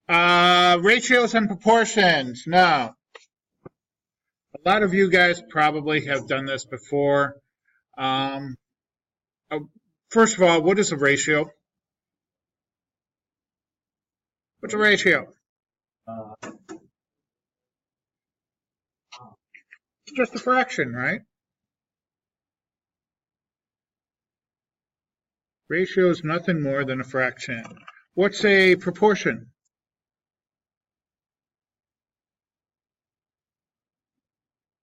Ratios and proportions. Now, a lot of you guys probably have done this before. Um, First of all, what is a ratio? What's a ratio? It's just a fraction, right? Ratio is nothing more than a fraction. What's a proportion?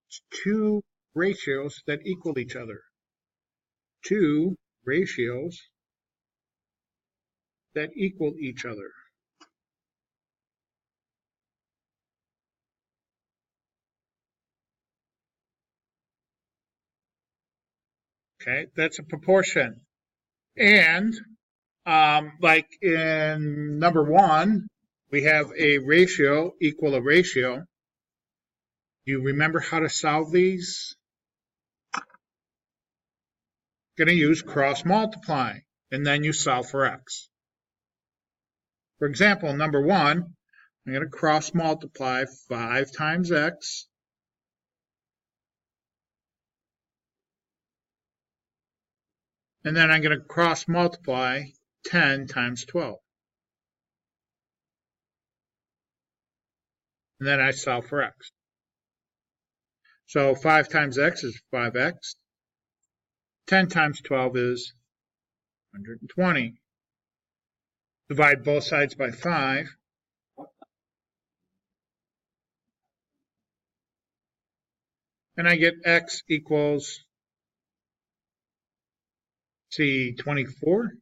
It's two ratios that equal each other. Two ratios that equal each other. Okay, that's a proportion. And like in number one, we have a ratio equal a ratio. Do you remember how to solve these? Going to use cross multiply, and then you solve for x. For example, number one, I'm going to cross multiply 5 times x and then I'm going to cross multiply 10 times 12. And then I solve for x. So 5 times x is 5x. 10 times 12 is 120. Divide both sides by 5. And I get x equals, see, 24.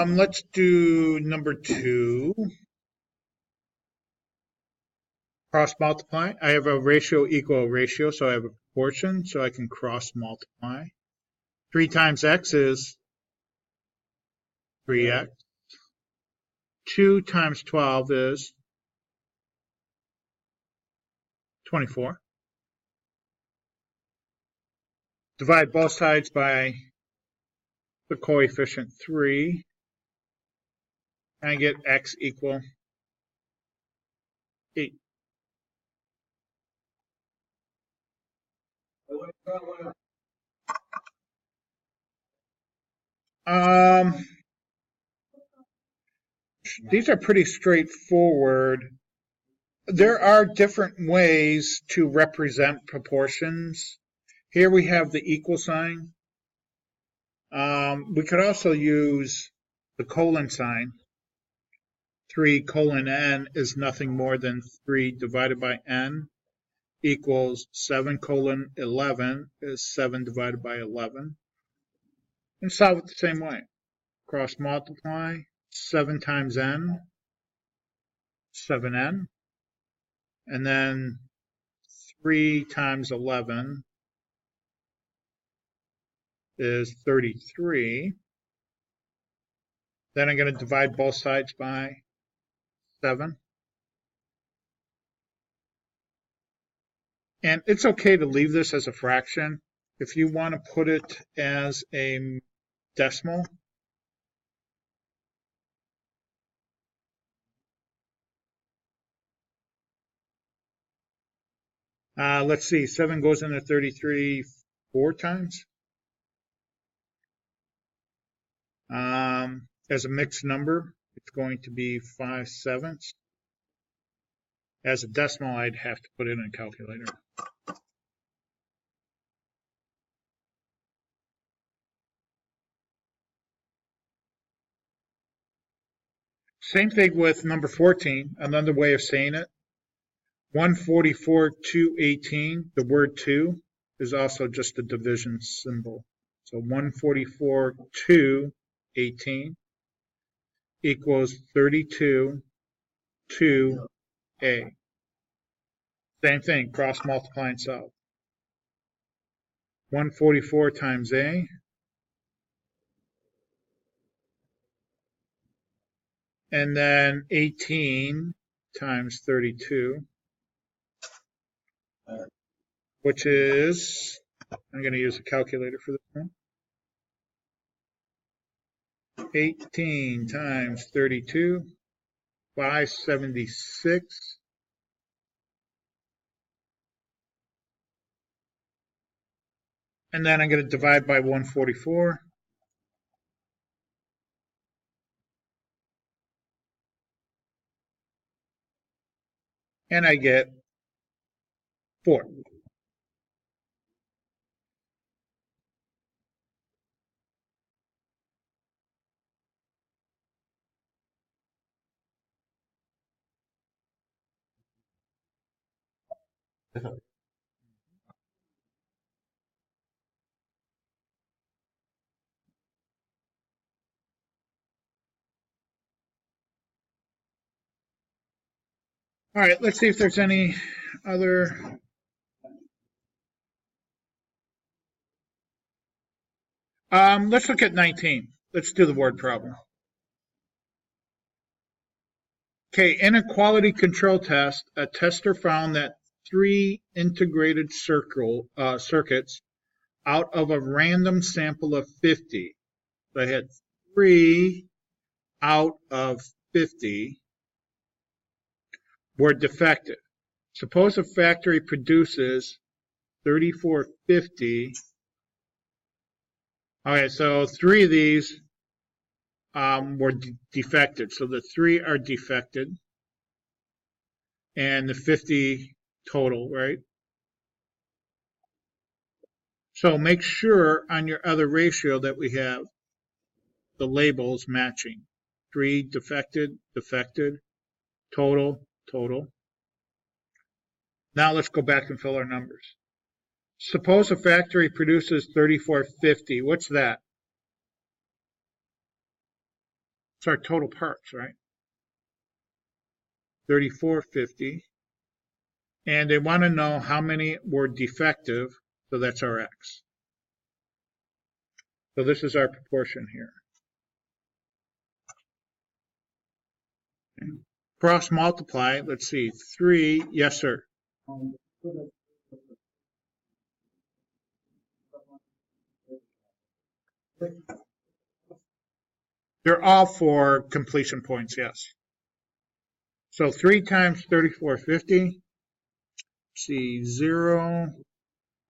Let's do number 2. Cross multiply. I have a ratio equal a ratio, so I have a proportion, so I can cross multiply. 3 times x is 3x. 2 times 12 is 24. Divide both sides by the coefficient 3, and I get x equal 8. These are pretty straightforward. There are different ways to represent proportions. Here we have the equal sign. We could also use the colon sign. 3 colon n is nothing more than 3 divided by n equals 7 colon 11 is 7 divided by 11. And solve it the same way. Cross multiply 7 times n, 7n. And then 3 times 11 is 33. Then I'm going to divide both sides by 7. And it's okay to leave this as a fraction. If you want to put it as a decimal, let's see, 7 goes into 33 4 times. As a mixed number, it's going to be 5/7. As a decimal, I'd have to put it in a calculator. Same thing with number 14, another way of saying it. 144, 218, the word 2 is also just a division symbol. So 144, 218 equals 32, 2a. Same thing, cross multiply and solve. 144 times a, and then 18 times 32. which is, I'm going to use a calculator for this one. 18 times 32, 576. And then I'm going to divide by 144. And I get 4. All right, let's see if there's any other. Let's look at 19. Let's do the word problem. Okay, in a quality control test, a tester found that 3 integrated circuits out of a random sample of 50. So I had 3 out of 50 were defective. Suppose a factory produces 3450. Okay, so 3 of these were defected. So the 3 are defected. And the 50 total, right? So make sure on your other ratio that we have the labels matching. 3 defected, defected, total, total. Now let's go back and fill our numbers. Suppose a factory produces 3450. What's that? It's our total parts, right? 3450. And they want to know how many were defective, so that's our X. So this is our proportion here. Okay. Cross multiply, let's see, 3, yes sir. They're all for completion points, yes. So 3 times 3450, see 0.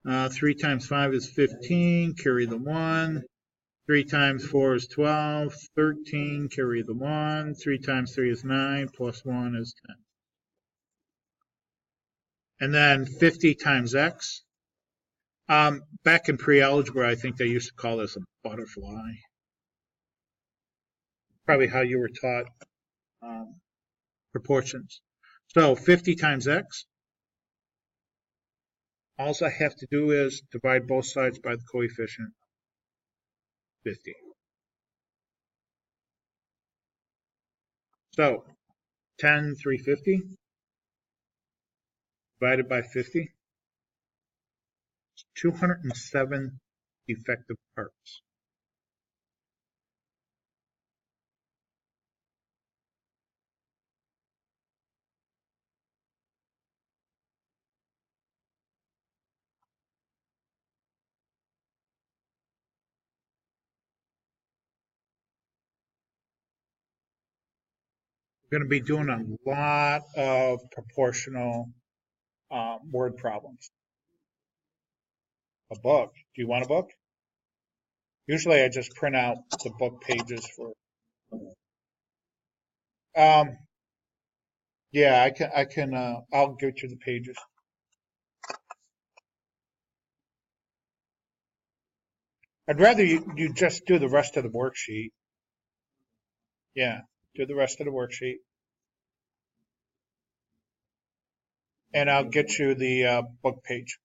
3 times 5 is 15, carry the 1. 3 times 4 is 12, 13, carry the 1. 3 times 3 is 9, plus 1 is 10. And then 50 times x. Back in pre-algebra, I think they used to call this a butterfly. Probably how you were taught proportions. So 50 times x. All I have to do is divide both sides by the coefficient 50. So 10, 350 divided by 50. 207 defective parts. We're going to be doing a lot of proportional word problems. A book. Do you want a book? Usually I just print out the book pages for. Yeah, I can. I'll get you the pages. I'd rather you just do the rest of the worksheet. Yeah, do the rest of the worksheet. And I'll get you the book page.